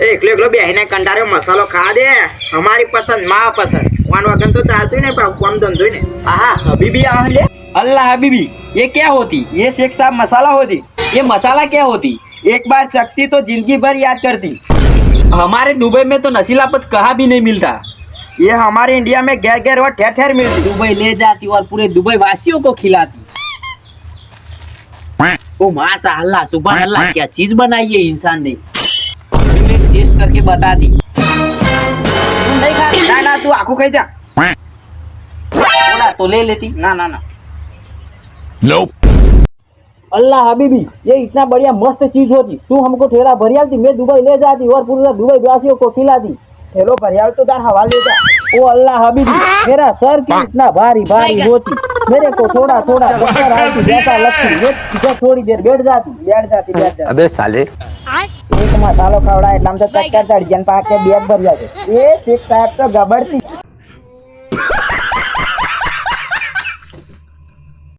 એકલો એકલો બેહીને કંટાળ્યો मसालो खा दे हमारी पसंद माँ पसंद वन वगन तो चाहते ने कम धंधो ने हाँ हबीबी आहले अल्लाह हबीबी ये क्या होती? ये शेख साहब मसाला होती। ये मसाला क्या होती? एक बार चखती तो जिंदगी भर याद करती। हमारे दुबई में तो नशीलापत कहाँ भी नहीं मिलता। ये हमारे इंडिया में गैर गैर और ठहर ठहर मिलती। दुबई ले जाती और पूरे दुबई वासियों को खिलाती। ओ माशाअल्लाह सुभान अल्लाह, क्या चीज बनाई है इंसान ने। मैं टेस्ट करके बता दी। तुम नहीं खा ना ना तू आंखों खाई जा। थोड़ा तो ले लेती। ना ना ना अल्लाह हबीबी ये इतना बढ़िया मस्त चीज होती, तू हमको ठेला भरियालती, मैं दुबई ले जाती और पूरे दुबई वासियों को खिलाती। ठेलो भरियाल तो तार हवाले जा। ओ अल्लाह हबीबी मेरा सर क्यों इतना भारी भारी होती, मेरे को थोड़ा थोड़ा चक्कर आती जैसा लगती, मैं थोड़ी देर बैठ जाती। अबे साले एक मसालो खवड़ा એટલે આમ તો ચક્કર ચડી જાય પાકે બેગ ભરી જાય એ શેખ સાહેબ તો ગબડતી